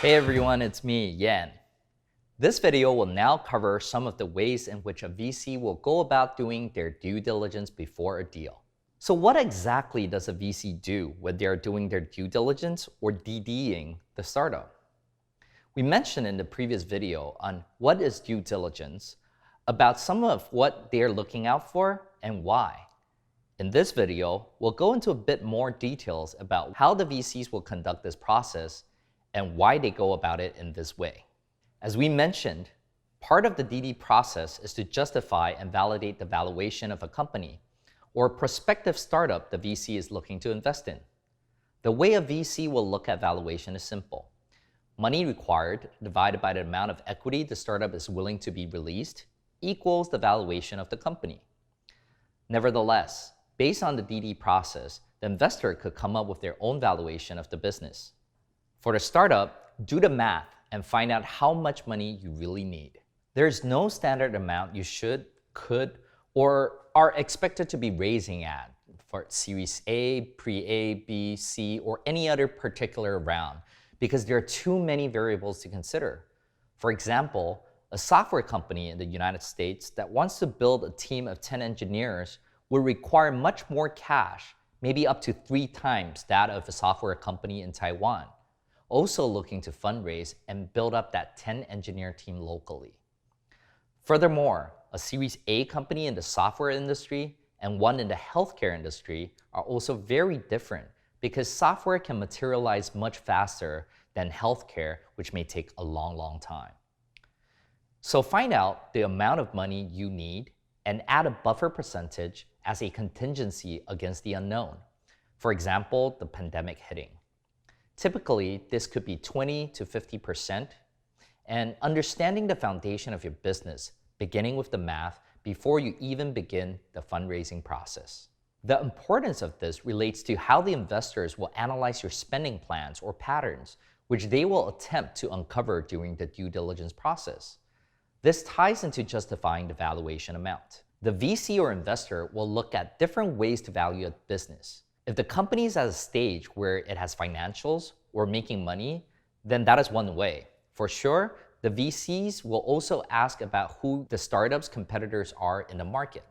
Hey everyone, it's me, Yan. This video will now cover some of the ways in which a VC will go about doing their due diligence before a deal. So what exactly does a VC do when they are doing their due diligence or DDing the startup? We mentioned in the previous video on what is due diligence about some of what they are looking out for and why. In this video, we'll go into a bit more details about how the VCs will conduct this process and why they go about it in this way. As we mentioned, part of the DD process is to justify and validate the valuation of a company or prospective startup the VC is looking to invest in. The way a VC will look at valuation is simple. Money required divided by the amount of equity the startup is willing to be released equals the valuation of the company. Nevertheless, based on the DD process, the investor could come up with their own valuation of the business. For the startup, do the math and find out how much money you really need. There's no standard amount you should, could, or are expected to be raising at for Series A, Pre-A, B, C, or any other particular round because there are too many variables to consider. For example, a software company in the United States that wants to build a team of 10 engineers will require much more cash, maybe up to 3 times that of a software company in Taiwan, also looking to fundraise and build up that 10-engineer team locally. Furthermore, a Series A company in the software industry and one in the healthcare industry are also very different because software can materialize much faster than healthcare, which may take a long time. So find out the amount of money you need and add a buffer percentage as a contingency against the unknown. For example, the pandemic hitting. Typically, this could be 20 to 50%, and understanding the foundation of your business, beginning with the math before you even begin the fundraising process. The importance of this relates to how the investors will analyze your spending plans or patterns, which they will attempt to uncover during the due diligence process. This ties into justifying the valuation amount. The VC or investor will look at different ways to value a business. If the company is at a stage where it has financials or making money, then that is one way. For sure, the VCs will also ask about who the startup's competitors are in the market.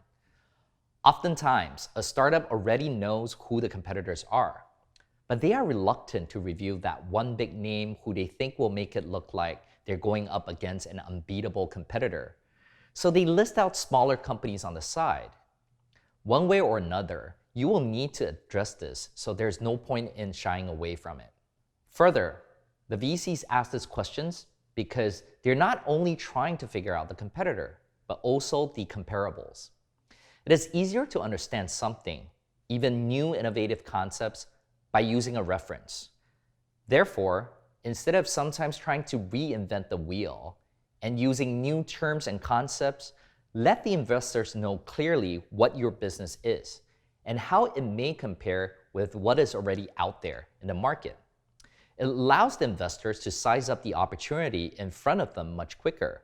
Oftentimes, a startup already knows who the competitors are, but they are reluctant to reveal that one big name who they think will make it look like they're going up against an unbeatable competitor. So they list out smaller companies on the side. One way or another, you will need to address this, so there's no point in shying away from it. Further, the VCs ask these questions because they're not only trying to figure out the competitor, but also the comparables. It is easier to understand something, even new innovative concepts, by using a reference. Therefore, instead of sometimes trying to reinvent the wheel and using new terms and concepts, let the investors know clearly what your business is and how it may compare with what is already out there in the market. It allows the investors to size up the opportunity in front of them much quicker.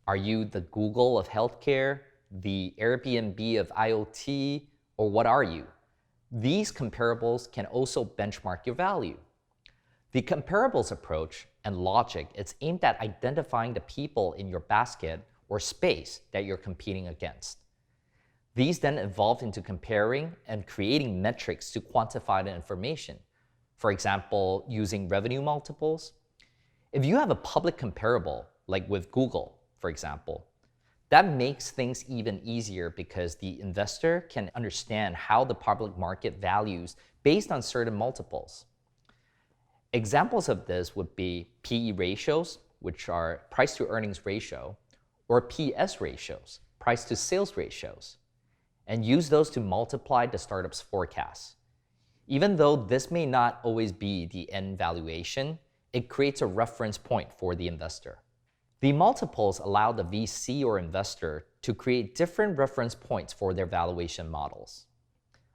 Are you the Google of healthcare, the Airbnb of IoT, or what are you? These comparables can also benchmark your value. The comparables approach and logic is aimed at identifying the people in your basket or space that you're competing against. These then evolve into comparing and creating metrics to quantify the information. For example, using revenue multiples. If you have a public comparable, like with Google, for example, that makes things even easier because the investor can understand how the public market values based on certain multiples. Examples of this would be PE ratios, which are price to earnings ratio, or PS ratios, price to sales ratios, and use those to multiply the startup's forecasts. Even though this may not always be the end valuation, it creates a reference point for the investor. The multiples allow the VC or investor to create different reference points for their valuation models.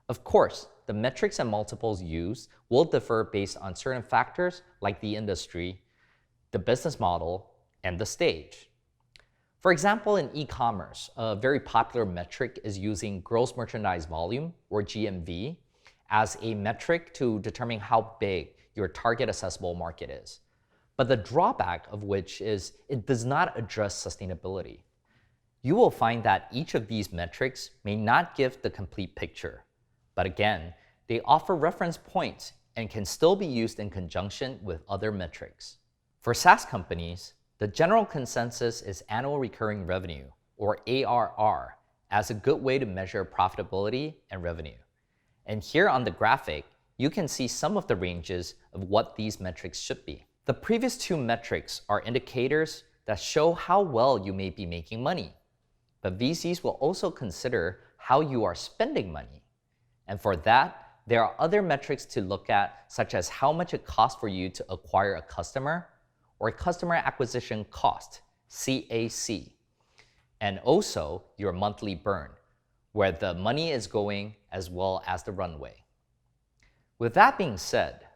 Of course, the metrics and multiples used will differ based on certain factors like the industry, the business model, and the stage. For example, in e-commerce, a very popular metric is using gross merchandise volume, or GMV, as a metric to determine how big your target accessible market is. but the drawback of which is it does not address sustainability. You will find that each of these metrics may not give the complete picture, but again, they offer reference points and can still be used in conjunction with other metrics. For SaaS companies, the general consensus is annual recurring revenue, or ARR, as a good way to measure profitability and revenue. And here on the graphic, you can see some of the ranges of what these metrics should be. The previous two metrics are indicators that show how well you may be making money. But VCs will also consider how you are spending money. And for that, there are other metrics to look at, such as how much it costs for you to acquire a customer, or customer acquisition cost, CAC, and also your monthly burn, where the money is going as well as the runway. With that being said,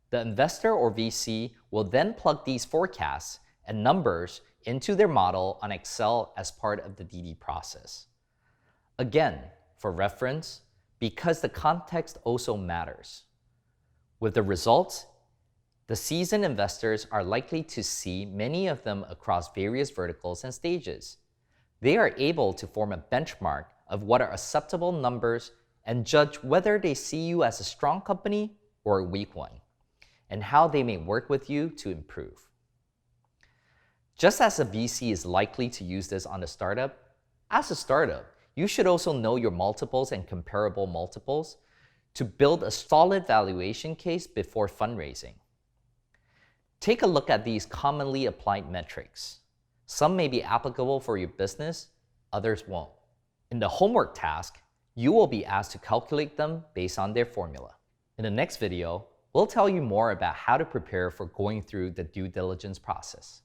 the investor or VC will then plug these forecasts and numbers into their model on Excel as part of the DD process. Again, for reference, because the context also matters. With the results, the seasoned investors are likely to see many of them across various verticals and stages. They are able to form a benchmark of what are acceptable numbers and judge whether they see you as a strong company or a weak one, and how they may work with you to improve. Just as a VC is likely to use this on a startup, as a startup, you should also know your multiples and comparable multiples to build a solid valuation case before fundraising. Take a look at these commonly applied metrics. Some may be applicable for your business, others won't. In the homework task, you will be asked to calculate them based on their formula. In the next video, we'll tell you more about how to prepare for going through the due diligence process.